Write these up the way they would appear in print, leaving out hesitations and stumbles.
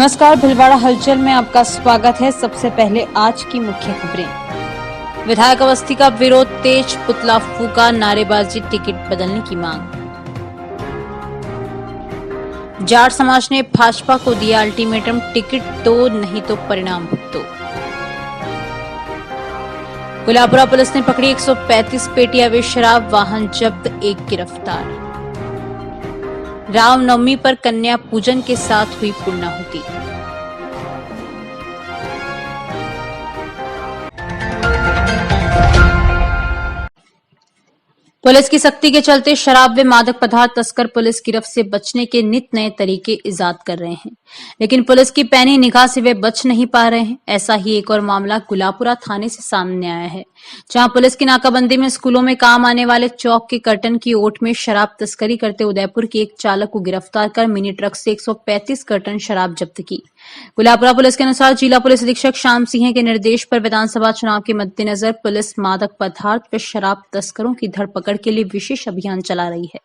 नमस्कार, भिलवाड़ा हलचल में आपका स्वागत है। सबसे पहले आज की मुख्य खबरें। विधायक अवस्थी का विरोध तेज, पुतला फूका, नारेबाजी, टिकट बदलने की मांग। जाट समाज ने भाजपा को दिया अल्टीमेटम, टिकट दो नहीं तो परिणाम भुगतो। गुलाबपुरा पुलिस ने पकड़ी 135 पेटी अवैध शराब, वाहन जब्त, एक गिरफ्तार। रामनवमी पर कन्या पूजन के साथ हुई पूर्णाहुति। पुलिस की सख्ती के चलते शराब व मादक पदार्थ तस्कर पुलिस गिरफ्त से बचने के नित नए तरीके इजाद कर रहे हैं, लेकिन पुलिस की पैनी निगाह से वे बच नहीं पा रहे हैं। ऐसा ही एक और मामला गुलाबपुरा थाने से सामने आया है, जहां पुलिस की नाकाबंदी में स्कूलों में काम आने वाले चौक के कर्टन की ओट में शराब तस्करी करते उदयपुर के एक चालक को गिरफ्तार कर मिनी ट्रक से 135 कर्टन शराब जब्त की। गुलाबपुरा पुलिस के अनुसार जिला पुलिस अधीक्षक श्याम सिंह के निर्देश पर विधानसभा चुनाव के मद्देनजर पुलिस मादक पदार्थ व शराब तस्करों की धरपकड़ के लिए विशेष अभियान चला रही है।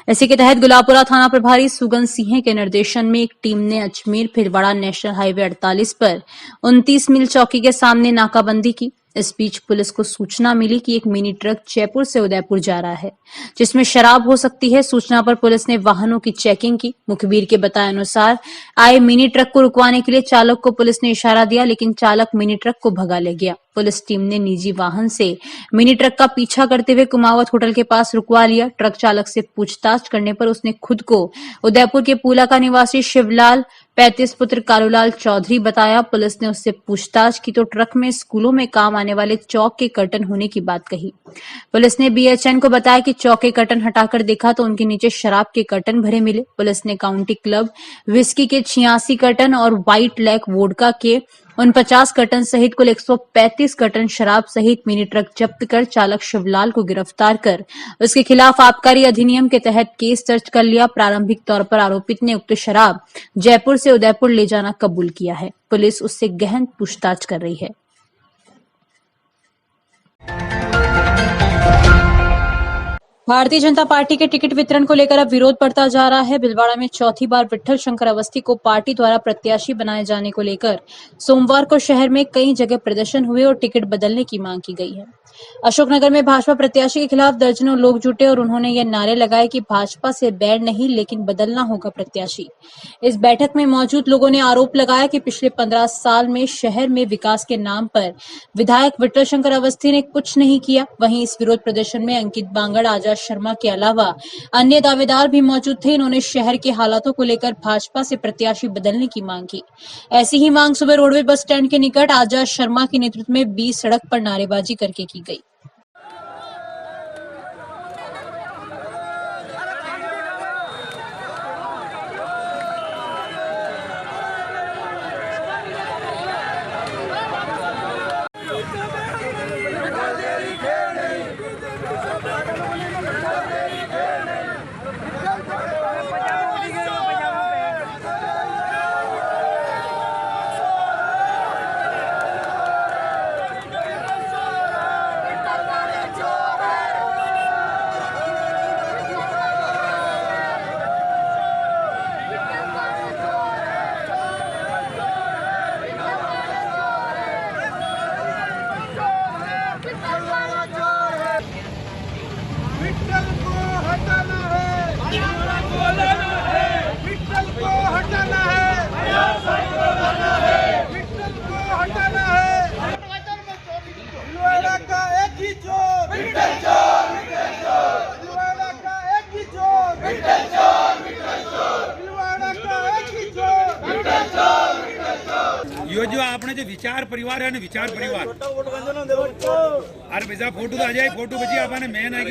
इसी के तहत गुलाबपुरा थाना प्रभारी सुगन सिंह के निर्देशन में एक टीम ने अजमेर भिलवाड़ा नेशनल हाईवे 48 पर 29 मील चौकी के सामने नाकाबंदी की। इस बीच पुलिस को सूचना मिली कि एक मिनी ट्रक जयपुर से उदयपुर जा रहा है, जिसमें शराब हो सकती है। सूचना पर पुलिस ने वाहनों की चेकिंग की। मुखबिर के बताए अनुसार आए मिनी ट्रक को रुकवाने के लिए चालक को पुलिस ने इशारा दिया, लेकिन चालक मिनी ट्रक को भगा ले गया। पुलिस टीम ने निजी वाहन से मिनी ट्रक का पीछा करते हुए कुमावत होटल के पास रुकवा लिया। ट्रक चालक से पूछताछ करने पर उसने खुद को उदयपुर के पूला का निवासी शिवलाल 35 पुत्र कालूलाल चौधरी बताया। पुलिस ने उससे पूछताछ की तो ट्रक में स्कूलों में काम आने वाले चौक के कर्टन होने की बात कही। पुलिस ने बीएचएन को बताया कि चौक के कर्टन हटाकर देखा तो उनके नीचे शराब के कर्टन भरे मिले। पुलिस ने काउंटी क्लब विस्की के 86 कर्टन और व्हाइट लैक वोडका के 49 कर्टन सहित कुल 135 कर्टन शराब सहित मिनी ट्रक जब्त कर चालक शिवलाल को गिरफ्तार कर उसके खिलाफ आबकारी अधिनियम के तहत केस दर्ज कर लिया। प्रारंभिक तौर पर आरोपित ने उक्त शराब जयपुर से उदयपुर ले जाना कबूल किया है। पुलिस उससे गहन पूछताछ कर रही है। भारतीय जनता पार्टी के टिकट वितरण को लेकर अब विरोध बढ़ता जा रहा है। भिलवाड़ा में चौथी बार विट्ठल शंकर अवस्थी को पार्टी द्वारा प्रत्याशी बनाए जाने को लेकर सोमवार को शहर में कई जगह प्रदर्शन हुए और टिकट बदलने की मांग की गई है। अशोकनगर में भाजपा प्रत्याशी के खिलाफ दर्जनों लोग जुटे और उन्होंने ये नारे लगाए कि भाजपा से बैर नहीं, लेकिन बदलना होगा प्रत्याशी। इस बैठक में मौजूद लोगों ने आरोप लगाया कि पिछले 15 साल में शहर में विकास के नाम पर विधायक विट्ठल शंकर अवस्थी ने कुछ नहीं किया। वहीं इस विरोध प्रदर्शन में अंकित बांगड़, आजाद शर्मा के अलावा अन्य दावेदार भी मौजूद थे। इन्होंने शहर के हालातों को लेकर भाजपा से प्रत्याशी बदलने की मांग की। ऐसी ही मांग सुबह रोडवे बस स्टैंड के निकट आजाद शर्मा के नेतृत्व में 20 सड़क पर नारेबाजी करके की गई। विट्ठल को हटाना है, विट्ठल को हटाना है, विट्ठल को हटाना है। भिलवाड़ा का एक ही चोर, विट्ठल चोर, विट्ठल चोर। भिलवाड़ा का एक ही चोर, विट्ठल चोर, विट्ठल चोर। भिलवाड़ा का एक ही चोर, विट्ठल चोर, विट्ठल चोर। यो जो आपने जो विचार परिवार है ना, विचार परिवार अरे भैया फोटो तो आ जाए, फोटो बची आपने मेन है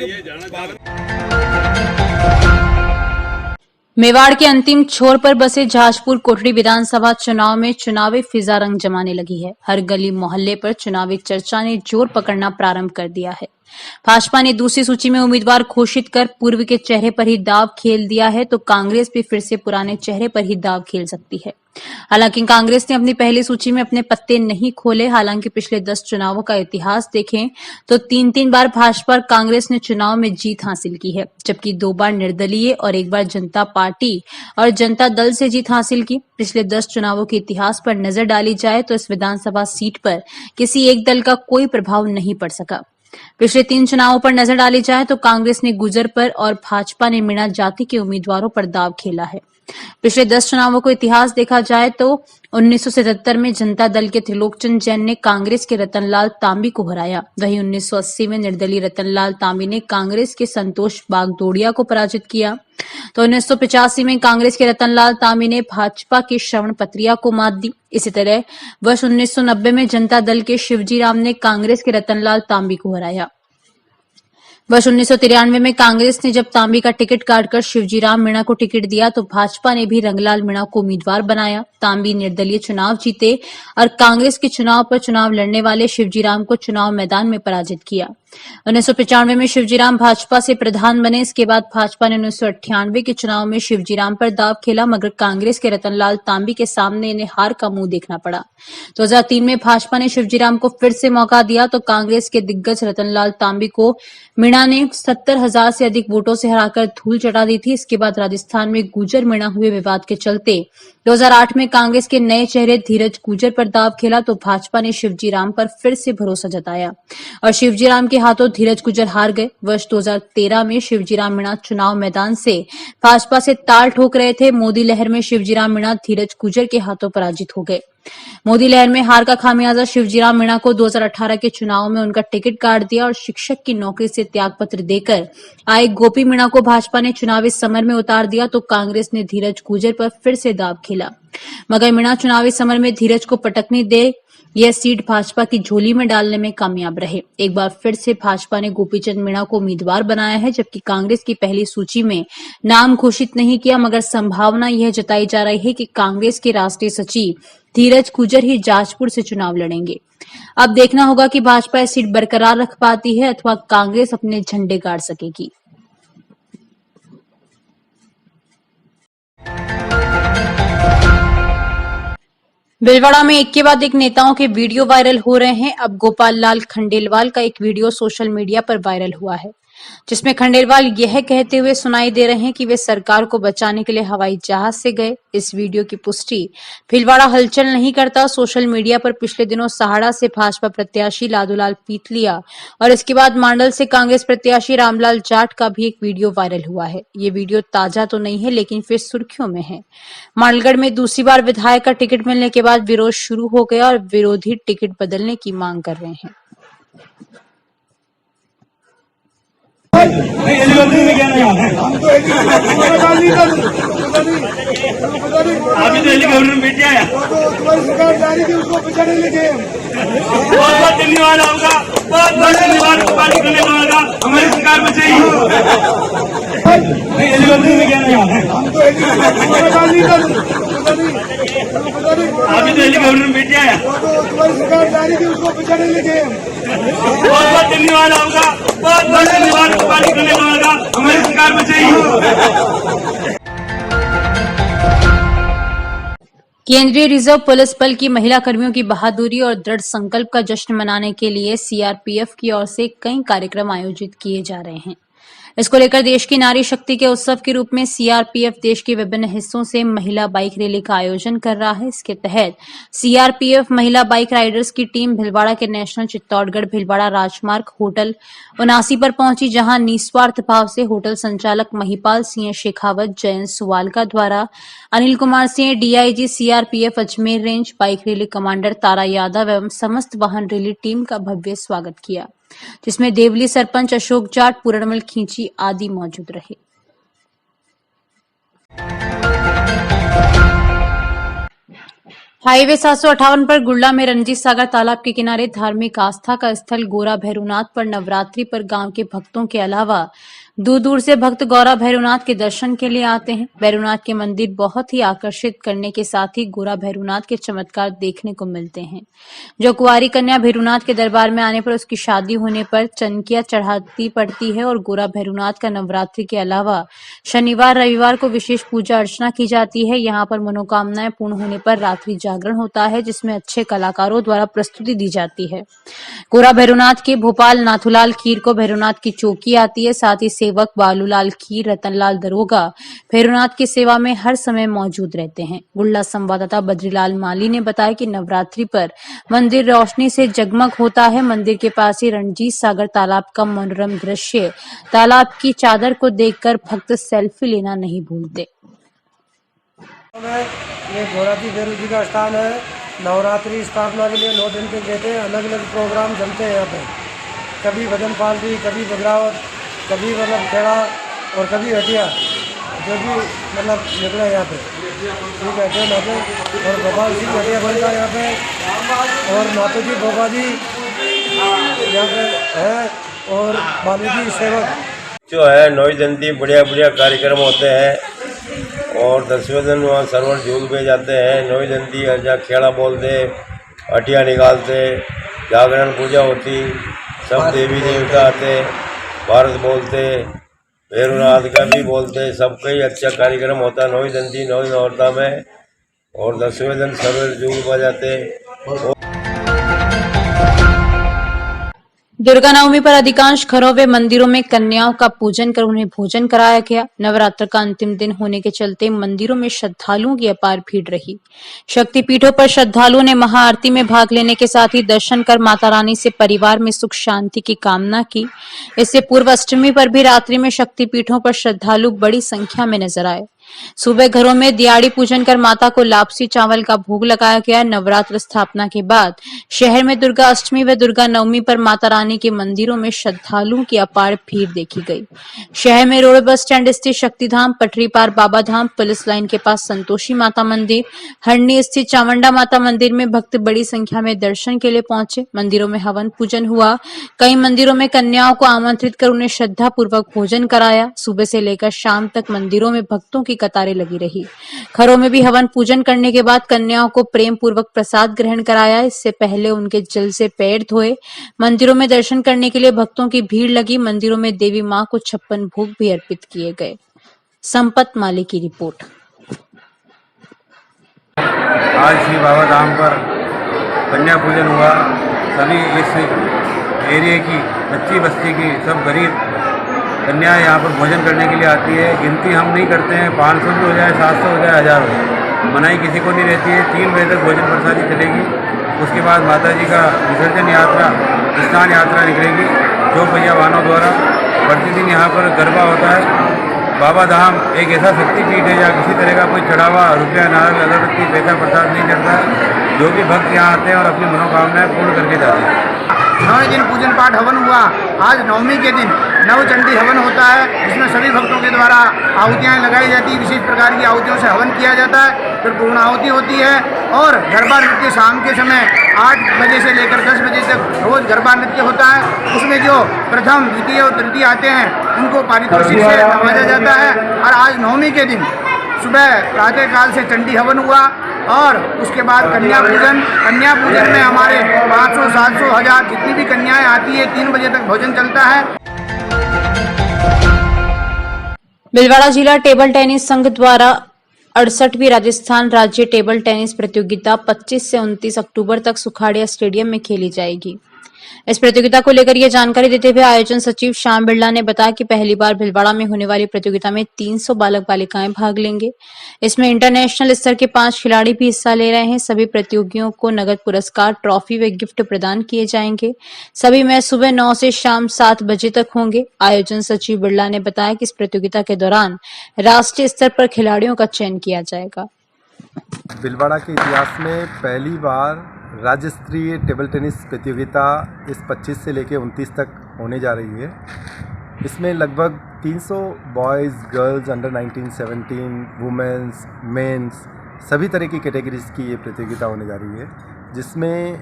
मेवाड़ के अंतिम छोर पर बसे जहाजपुर कोटड़ी विधानसभा चुनाव में चुनावी फिजा रंग जमाने लगी है। हर गली मोहल्ले पर चुनावी चर्चा ने जोर पकड़ना प्रारंभ कर दिया है। भाजपा ने दूसरी सूची में उम्मीदवार घोषित कर पूर्व के चेहरे पर ही दांव खेल दिया है, तो कांग्रेस भी फिर से पुराने चेहरे पर ही दांव खेल सकती है। हालांकि कांग्रेस ने अपनी पहली सूची में अपने पत्ते नहीं खोले। हालांकि पिछले 10 चुनावों का इतिहास देखें तो 3-3 बार भाजपा और कांग्रेस ने चुनाव में जीत हासिल की है, जबकि 2 बार निर्दलीय और 1 बार जनता पार्टी और जनता दल से जीत हासिल की। पिछले 10 चुनावों के इतिहास पर नजर डाली जाए तो इस विधानसभा सीट पर किसी एक दल का कोई प्रभाव नहीं पड़ सका। पिछले 3 चुनावों पर नजर डाली जाए तो कांग्रेस ने गुर्जर पर और भाजपा ने मीणा जाति के उम्मीदवारों पर दांव खेला है। पिछले 10 चुनावों को इतिहास देखा जाए तो 1977 में जनता दल के त्रिलोकचंद जैन ने कांग्रेस के रतनलाल तांबी को हराया। वहीं 1980 में निर्दलीय रतनलाल तांबी ने कांग्रेस के संतोष बागदोड़िया को पराजित किया। तो 1985 में कांग्रेस के रतनलाल तांबी ने भाजपा के श्रवण पत्रिया को मात दी। इसी तरह वर्ष 1990 में जनता दल के शिवजी राम ने कांग्रेस के रतनलाल तांबी को हराया। वर्ष 1993 में कांग्रेस ने जब तांबी का टिकट काटकर शिवजी राम मीणा को टिकट दिया तो भाजपा ने भी रंगलाल मीणा को उम्मीदवार बनाया। तांबी निर्दलीय चुनाव जीते और कांग्रेस के चुनाव पर चुनाव लड़ने वाले शिवजी राम को चुनाव मैदान में पराजित किया। 1995 में शिवजी राम भाजपा से प्रधान बने। इसके बाद भाजपा ने 1998 के चुनाव में शिवजी राम पर दांव खेला, मगर कांग्रेस के रतनलाल तांबी के सामने इन्हें हार का मुंह देखना पड़ा। 2003 में भाजपा ने शिवजी राम को फिर से मौका दिया तो कांग्रेस के दिग्गज रतनलाल तांबी को मीणा ने 70,000 से अधिक वोटों से हराकर धूल चटा दी थी। इसके बाद राजस्थान में गुर्जर मीणा हुए विवाद के चलते 2008 में कांग्रेस के नए चेहरे धीरज गुर्जर पर दांव खेला तो भाजपा ने शिवजी राम पर फिर से भरोसा जताया और शिवजी राम के हाथों धीरज गुर्जर हार गए। वर्ष 2013 में शिवजी राम मीणा चुनाव मैदान से भाजपा से ताल ठोक रहे थे। मोदी लहर में शिवजी राम मीणा धीरज गुर्जर के हाथों पराजित हो गए। मोदी लहर में हार का खामियाजा शिवजी राम मीणा को 2018 के चुनाव में उनका टिकट काट दिया और शिक्षक की नौकरी से त्यागपत्र देकर आए गोपी मीणा को भाजपा ने चुनावी समर में उतार दिया तो कांग्रेस ने धीरज गुर्जर पर फिर से दांव खेला, मगर मीणा चुनावी समर में धीरज को पटकने दे यह सीट भाजपा की झोली में डालने में कामयाब रहे। एक बार फिर से भाजपा ने गोपीचंद मीणा को उम्मीदवार बनाया है, जबकि कांग्रेस की पहली सूची में नाम घोषित नहीं किया, मगर संभावना यह जताई जा रही है कि कांग्रेस के राष्ट्रीय सचिव धीरज गुर्जर ही जाजपुर से चुनाव लड़ेंगे। अब देखना होगा कि भाजपा इस सीट बरकरार रख पाती है अथवा कांग्रेस अपने झंडे गाड़ सकेगी। भीलवाड़ा में एक के बाद एक नेताओं के वीडियो वायरल हो रहे हैं। अब गोपाल लाल खंडेलवाल का एक वीडियो सोशल मीडिया पर वायरल हुआ है, जिसमें खंडेलवाल यह कहते हुए सुनाई दे रहे हैं कि वे सरकार को बचाने के लिए हवाई जहाज से गए। इस वीडियो की पुष्टि भीलवाड़ा हलचल नहीं करता। सोशल मीडिया पर पिछले दिनों सहाड़ा से भाजपा प्रत्याशी लादूलाल पीतलिया और इसके बाद मांडल से कांग्रेस प्रत्याशी रामलाल जाट का भी एक वीडियो वायरल हुआ है। ये वीडियो ताजा तो नहीं है, लेकिन फिर सुर्खियों में है। मांडलगढ़ में दूसरी बार विधायक का टिकट मिलने के बाद विरोध शुरू हो गया और विरोधी टिकट बदलने की मांग कर रहे हैं। अभी तो हेलीकॉप्टर में बैठ आया। तुम्हारी सरकार जा रही थी, उसको बचाने लगे। बहुत बहुत धन्यवाद आपका, बहुत बहुत धन्यवाद पार्टी करने का, हमारी सरकार में चाहिए। हेलीकॉप्टर में क्या नहीं, अभी तो हेलीकॉप्टर में बैठ आया। तुम्हारी सरकार जा रही थी, उसको बचाने लगे। बहुत बहुत धन्यवाद आपका, बहुत बहुत धन्यवाद पार्टी करने का, हमारी सरकार में चाहिए। केंद्रीय रिजर्व पुलिस बल की महिला कर्मियों की बहादुरी और दृढ़ संकल्प का जश्न मनाने के लिए सीआरपीएफ की ओर से कई कार्यक्रम आयोजित किए जा रहे हैं। इसको लेकर देश की नारी शक्ति के उत्सव के रूप में सीआरपीएफ देश के विभिन्न हिस्सों से महिला बाइक रैली का आयोजन कर रहा है। इसके तहत सीआरपीएफ महिला बाइक राइडर्स की टीम भिलवाड़ा के नेशनल चित्तौड़गढ़ भिलवाड़ा राजमार्ग होटल 79 पर पहुंची, जहां निस्वार्थ भाव से होटल संचालक महिपाल सिंह शेखावत, जयंत सुवालका द्वारा Anil Kumar Singh, DIG CRPF Ajmer range, bike rally commander Tara Yadav एवं समस्त वाहन रैली टीम का भव्य स्वागत किया, जिसमें देवली सरपंच अशोक जाट, पूरणमल खींची आदि मौजूद रहे। हाईवे 758 पर गुड़ला में रणजीत सागर तालाब के किनारे धार्मिक आस्था का स्थल गोरा भैरुनाथ पर नवरात्रि पर गांव के भक्तों के अलावा दूर दूर से भक्त गौरा भैरवनाथ के दर्शन के लिए आते हैं। भैरवनाथ के मंदिर बहुत ही आकर्षित करने के साथ ही गौरा भैरवनाथ के चमत्कार देखने को मिलते हैं। जो कुंवारी कन्या भैरवनाथ के दरबार में आने पर उसकी शादी होने पर चनकिया चढ़ाती पड़ती है और गौरा भैरवनाथ का नवरात्रि के अलावा शनिवार रविवार को विशेष पूजा अर्चना की जाती है। यहाँ पर मनोकामनाएं पूर्ण होने पर रात्रि जागरण होता है, जिसमें अच्छे कलाकारों द्वारा प्रस्तुति दी जाती है। गौरा भैरवनाथ के भोपाल नाथूलाल खीर को भैरवनाथ की चौकी आती है। साथ ही सेवक बालूलाल खीर, रतनलाल दरोगा भैरवनाथ की सेवा में हर समय मौजूद रहते हैं। गुल्ला संवाददाता बद्रीलाल माली ने बताया कि नवरात्रि पर मंदिर रोशनी से जगमग होता है। मंदिर के पास ही रणजीत सागर तालाब का मनोरम दृश्य, तालाब की चादर को देखकर भक्त सेल्फी लेना नहीं भूलते। ये घोराती भैरव जी का स्थान है। नवरात्रि स्थापना के लिए 9 दिन के देते हैं। अलग अलग प्रोग्राम चलते हैं यहाँ पे। कभी भजन पालती, कभी बगरावत, कभी मतलब खेड़ा और कभी हटिया, जो भी मतलब निकले यहाँ पे। ठीक है, जो यहाँ पे और गोपाल सिंह हटिया बनता है यहाँ पे, और माता जी गोपा जी यहाँ पे है, और बालू जी सेवक जो है 9 दिन की बढ़िया बढ़िया कार्यक्रम होते हैं। और 10वें दिन वहाँ सरवर झूल पे जाते हैं। 9 दिन की जहाँ खेड़ा बोलते, हटिया निकालते, जागरण पूजा होती, सब देवी देवता आते, भारत बोलते, भैरवनाथ का भी बोलते, सबका ही अच्छा कार्यक्रम होता है 9 दिन की 9 औरता में। और 10वें दिन सरवर झूल बजाते। दुर्गा नवमी पर अधिकांश घरों व मंदिरों में कन्याओं का पूजन कर उन्हें भोजन कराया गया। नवरात्र का अंतिम दिन होने के चलते मंदिरों में श्रद्धालुओं की अपार भीड़ रही। शक्तिपीठों पर श्रद्धालुओं ने महाआरती में भाग लेने के साथ ही दर्शन कर माता रानी से परिवार में सुख शांति की कामना की। इससे पूर्व अष्टमी पर भी रात्रि में शक्तिपीठों पर श्रद्धालु बड़ी संख्या में नजर आए। सुबह घरों में दियाड़ी पूजन कर माता को लापसी चावल का भोग लगाया गया। नवरात्र स्थापना के बाद शहर में दुर्गा अष्टमी व दुर्गा नवमी पर माता रानी के मंदिरों में श्रद्धालुओं की अपार भीड़ देखी गई। शहर में रोड बस स्टैंड स्थित शक्तिधाम, पटरी पार बाबा धाम, पुलिस लाइन के पास संतोषी माता मंदिर, हरणी स्थित चामुंडा माता मंदिर में भक्त बड़ी संख्या में दर्शन के लिए पहुंचे। मंदिरों में हवन पूजन हुआ। कई मंदिरों में कन्याओं को आमंत्रित कर उन्हें श्रद्धा पूर्वक भोजन कराया। सुबह से लेकर शाम तक मंदिरों में भक्तों की कतारें लगी रही। घरों में भी हवन पूजन करने के बाद कन्याओं को प्रेम पूर्वक प्रसाद ग्रहण कराया। इससे पहले उनके जल से पैर धोए। मंदिरों में दर्शन करने के लिए भक्तों की भीड़ लगी। मंदिरों में देवी मां को 56 भोग भी अर्पित किए गए। संपत माली की रिपोर्ट। आज श्री बाबा धाम पर कन्या पूजन हुआ। सभी इस एरिया की बच्ची बस्ती की सब गरीब कन्याएं यहाँ पर भोजन करने के लिए आती है। गिनती हम नहीं करते हैं, 500 भी हो जाए, 700 हो जाए, 1000 हो जाए, मनाही किसी को नहीं रहती है। 3 बजे तक भोजन प्रसादी चलेगी। उसके बाद माता जी का विसर्जन यात्रा, स्नान यात्रा निकलेगी 2 पहिया वाहनों द्वारा। प्रतिदिन यहाँ पर गरबा होता है। बाबा धाम एक ऐसा शक्तिपीठ है जहाँ किसी तरह का कोई चढ़ावा, रुपया, नारंग, अगरबत्ती, पैसा प्रसाद नहीं चढ़ता है। जो भी भक्त यहाँ आते हैं और अपनी मनोकामनाएं पूर्ण करके जाते हैं। 9 दिन पूजन पाठ हवन हुआ। आज नवमी के दिन नवचंडी हवन होता है, जिसमें सभी भक्तों के द्वारा आहुतियाँ लगाई जाती है। विशेष प्रकार की आहुतियों से हवन किया जाता है। फिर पूर्ण आहुति होती है और गरबा नृत्य शाम के समय 8 बजे से लेकर 10 बजे तक रोज गरबा नृत्य होता है। उसमें जो प्रथम, द्वितीय और तृतीय आते हैं उनको पारितोषिक से नवाजा जाता है। और आज नवमी के दिन सुबह प्रातः काल से चंडी हवन हुआ और उसके बाद कन्या पूजन। कन्या पूजन में हमारे 500, 700, 1000 जितनी भी कन्याएं आती है 3 बजे तक भोजन चलता है। भीलवाड़ा जिला टेबल टेनिस संघ द्वारा 68वीं राजस्थान राज्य टेबल टेनिस प्रतियोगिता 25 से 29 अक्टूबर तक सुखाड़िया स्टेडियम में खेली जाएगी। इस प्रतियोगिता को लेकर यह जानकारी देते हुए आयोजन सचिव श्याम बिरला ने बताया कि पहली बार भीलवाड़ा में होने वाली प्रतियोगिता में 300 बालक बालिकाएं भाग लेंगे। इसमें इंटरनेशनल स्तर के 5 खिलाड़ी भी हिस्सा ले रहे हैं। सभी प्रतियोगियों को नगद पुरस्कार, ट्रॉफी व गिफ्ट प्रदान किए जाएंगे। सभी मैच सुबह 9 से शाम 7 बजे तक होंगे। आयोजन सचिव बिरला ने बताया कि इस प्रतियोगिता के दौरान राष्ट्रीय स्तर पर खिलाड़ियों का चयन किया जाएगा। भीलवाड़ा के इतिहास में पहली बार राज्य स्तरीय टेबल टेनिस प्रतियोगिता इस 25 से लेकर 29 तक होने जा रही है। इसमें लगभग 300 boys, girls, under 19, 17, women's, men's, सभी तरह की कैटेगरीज की ये प्रतियोगिता होने जा रही है, जिसमें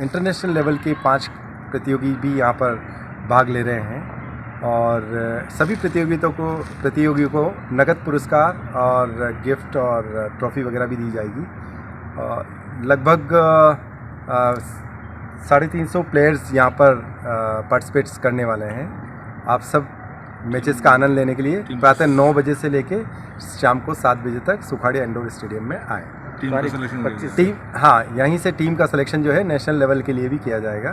इंटरनेशनल लेवल के 5 प्रतियोगी भी यहाँ पर भाग ले रहे हैं। और सभी प्रतियोगियों को नकद पुरस्कार और गिफ्ट और ट्रॉफ़ी वगैरह भी दी जाएगी। लगभग 350 प्लेयर्स यहाँ पर पार्टिसिपेट्स करने वाले हैं। आप सब मैचेस का आनंद लेने के लिए प्रातः 9 बजे से लेके शाम को 7 बजे तक सुखाड़िया इंडोर स्टेडियम में आए। टीम हाँ, यहीं से टीम का सिलेक्शन जो है नेशनल लेवल के लिए भी किया जाएगा।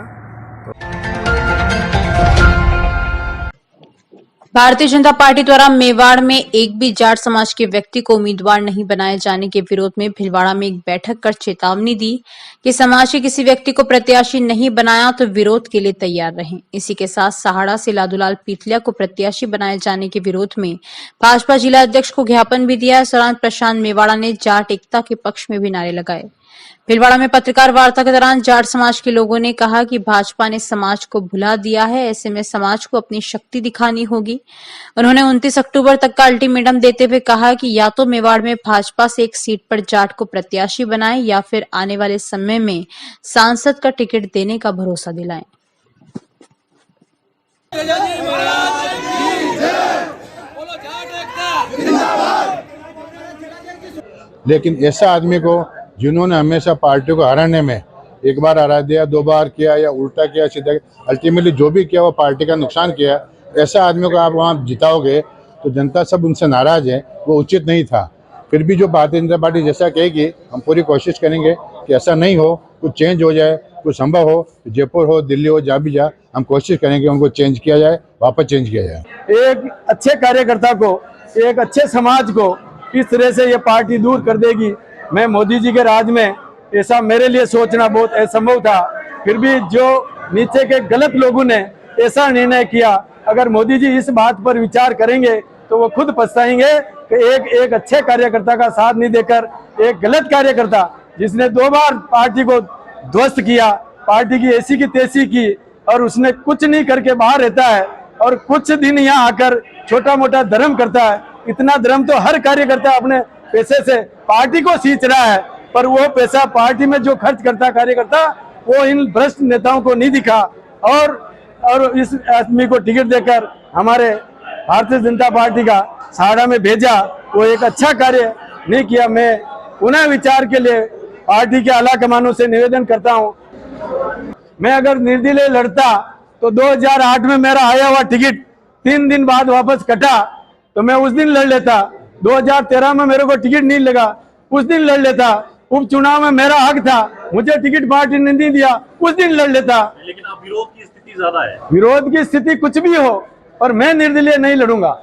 भारतीय जनता पार्टी द्वारा मेवाड़ में एक भी जाट समाज के व्यक्ति को उम्मीदवार नहीं बनाए जाने के विरोध में भीलवाड़ा में एक बैठक कर चेतावनी दी कि समाज के किसी व्यक्ति को प्रत्याशी नहीं बनाया तो विरोध के लिए तैयार रहें। इसी के साथ सहाड़ा से लादूलाल पीतलिया को प्रत्याशी बनाए जाने के विरोध में भाजपा जिला अध्यक्ष को ज्ञापन भी दिया। इस दौरान प्रशांत मेवाड़ा ने जाट एकता के पक्ष में भी नारे लगाए। भीलवाड़ा में पत्रकार वार्ता के दौरान जाट समाज के लोगों ने कहा कि भाजपा ने समाज को भुला दिया है, ऐसे में समाज को अपनी शक्ति दिखानी होगी। उन्होंने 29 अक्टूबर तक का अल्टीमेटम देते हुए कहा कि या तो मेवाड़ में भाजपा से एक सीट पर जाट को प्रत्याशी बनाएं या फिर आने वाले समय में सांसद का टिकट देने का भरोसा दिलाएं। लेकिन ऐसा आदमी को जिन्होंने हमेशा पार्टी को हराने में एक बार हरा दिया, 2 बार किया या उल्टा किया सीधा, अल्टीमेटली जो भी किया वो पार्टी का नुकसान किया, ऐसा आदमी को आप वहाँ जिताओगे तो जनता सब उनसे नाराज है, वो उचित नहीं था। फिर भी जो भारतीय जनता पार्टी जैसा कहेगी हम पूरी कोशिश करेंगे कि ऐसा नहीं हो, कुछ चेंज हो जाए, कुछ संभव हो, जयपुर हो, दिल्ली हो, जहाँ भी जा, हम कोशिश करेंगे उनको चेंज किया जाए, वापस चेंज किया जाए। एक अच्छे कार्यकर्ता को, एक अच्छे समाज को इस तरह से ये पार्टी दूर कर देगी, मैं मोदी जी के राज में ऐसा मेरे लिए सोचना बहुत असंभव था। फिर भी जो नीचे के गलत लोगों ने ऐसा निर्णय किया, अगर मोदी जी इस बात पर विचार करेंगे तो वो खुद पछताएंगे कि एक अच्छे कार्यकर्ता का साथ नहीं देकर एक गलत कार्यकर्ता जिसने 2 बार पार्टी को ध्वस्त किया, पार्टी की ऐसी की तैसी की और उसने कुछ नहीं करके बाहर रहता है और कुछ दिन यहाँ आकर छोटा मोटा धर्म करता है। इतना धर्म तो हर कार्यकर्ता अपने पैसे से पार्टी को सींच रहा है, पर वो पैसा पार्टी में जो खर्च करता कार्यकर्ता वो इन भ्रष्ट नेताओं को नहीं दिखा और इस आदमी को टिकट देकर हमारे भारतीय जनता पार्टी का सहाड़ा में भेजा, वो एक अच्छा कार्य नहीं किया। मैं पुनः विचार के लिए पार्टी के आला कमानों से निवेदन करता हूं। मैं अगर निर्दलीय लड़ता तो 2008 में मेरा आया हुआ टिकट 3 दिन बाद वापस कटा तो मैं उस दिन लड़ लेता। 2013 में मेरे को टिकट नहीं लगा, उस दिन लड़ लेता। उपचुनाव में मेरा हक था, मुझे टिकट पार्टी ने नहीं दिया, उस दिन लड़ लेता। लेकिन अब विरोध की स्थिति ज्यादा है। विरोध की स्थिति कुछ भी हो, पर मैं निर्दलीय नहीं लड़ूंगा।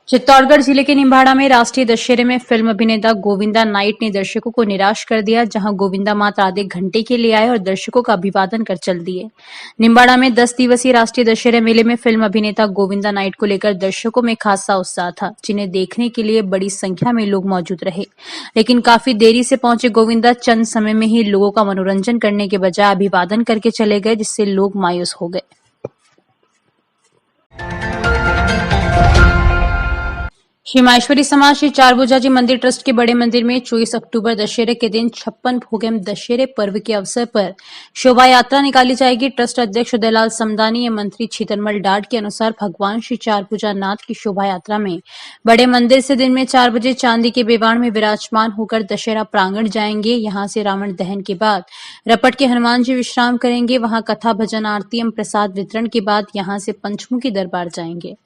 चित्तौड़गढ़ जिले के निम्बाड़ा में राष्ट्रीय दशहरे में फिल्म अभिनेता गोविंदा नाइट ने दर्शकों को निराश कर दिया, जहां गोविंदा मात्र आधे घंटे के लिए आए और दर्शकों का अभिवादन कर चल दिए। निम्बाड़ा में 10 दिवसीय राष्ट्रीय दशहरे मेले में फिल्म अभिनेता गोविंदा नाइट को लेकर दर्शकों में खासा उत्साह था, जिन्हें देखने के लिए बड़ी संख्या में लोग मौजूद रहे। लेकिन काफी देरी से पहुंचे गोविंदा चंद समय में ही लोगों का मनोरंजन करने के बजाय अभिवादन करके चले गए, जिससे लोग मायूस हो गए। श्री माहेश्वरी समाज श्री चारभुजा जी मंदिर ट्रस्ट के बड़े मंदिर में 24 अक्टूबर दशहरे के दिन 56 भोग एवं दशहरे पर्व के अवसर पर शोभा यात्रा निकाली जाएगी। ट्रस्ट अध्यक्ष उदयलाल समदानी एवं मंत्री छीतनमल डाड के अनुसार भगवान श्री चारभुजा नाथ की शोभा यात्रा में बड़े मंदिर से दिन में 4 बजे चांदी के बेवाण में विराजमान होकर दशहरा प्रांगण जाएंगे। यहाँ से रावण दहन के बाद रपट के हनुमान जी विश्राम करेंगे। वहां कथा भजन आरती एवं प्रसाद वितरण के बाद यहाँ से पंचमुखी दरबार जाएंगे।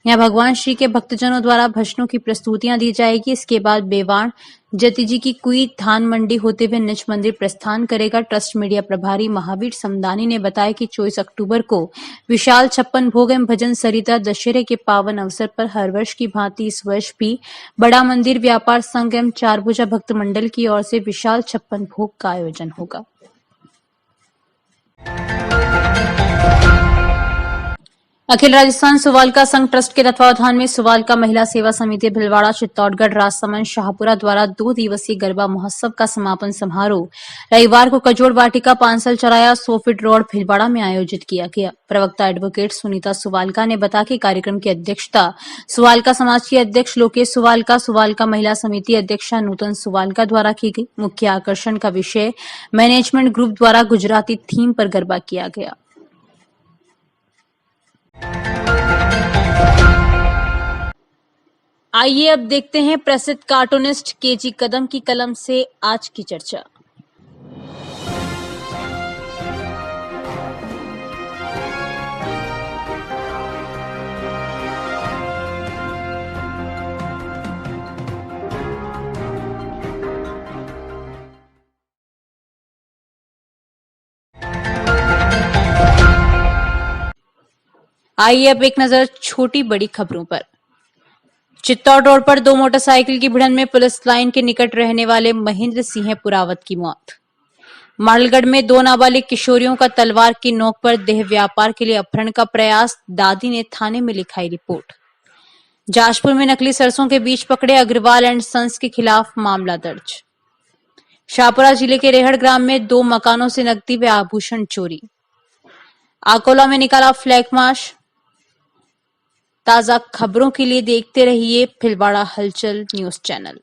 यहाँ भगवान श्री के भक्तजनों द्वारा भजनों की प्रस्तुतियां दी जाएगी। इसके बाद बेवाण जति जी की कुई धान मंडी होते हुए निज मंदिर प्रस्थान करेगा। ट्रस्ट मीडिया प्रभारी महावीर समदानी ने बताया कि 24 अक्टूबर को विशाल 56 भोग एवं भजन सरिता दशहरे के पावन अवसर पर हर वर्ष की भांति इस वर्ष भी बड़ा मंदिर व्यापार संघ एवं चारभुजा भक्त मंडल की ओर से विशाल 56 भोग का आयोजन होगा। अखिल राजस्थान सुवालका संघ ट्रस्ट के तत्वावधान में सुवालका महिला सेवा समिति भीलवाड़ा चित्तौड़गढ़ राजसमंद शाहपुरा द्वारा 2 दिवसीय गरबा महोत्सव का समापन समारोह रविवार को कजोड़ वाटिका पांसल चौराया 100 फीट रोड भीलवाड़ा में आयोजित किया गया। प्रवक्ता एडवोकेट सुनीता सुवालका ने बताया कि कार्यक्रम की अध्यक्षता सुवालका समाज के अध्यक्ष लोकेश सुवालका, सुवालका महिला समिति अध्यक्षा नूतन सुवालका द्वारा की गई। मुख्य आकर्षण का विषय मैनेजमेंट ग्रुप द्वारा गुजराती थीम पर गरबा किया गया। आइए अब देखते हैं प्रसिद्ध कार्टूनिस्ट केजी कदम की कलम से आज की चर्चा। आइए अब एक नजर छोटी बड़ी खबरों पर। चित्तौड़ रोड पर दो मोटरसाइकिल की भिड़ंत में पुलिस लाइन के निकट रहने वाले महेंद्र सिंह पुरावत की मौत। मालगढ़ में दो नाबालिग किशोरियों का तलवार की नोक पर देह व्यापार के लिए अपहरण का प्रयास, दादी ने थाने में लिखाई रिपोर्ट। जाजपुर में नकली सरसों के बीच पकड़े अग्रवाल एंड सन्स के खिलाफ मामला दर्ज। शाहपुरा जिले के रेहड़ ग्राम में दो मकानों से नकदी व आभूषण चोरी। अकोला में निकाला फ्लैग मार्च। ताजा खबरों के लिए देखते रहिए भीलवाड़ा हलचल न्यूज चैनल।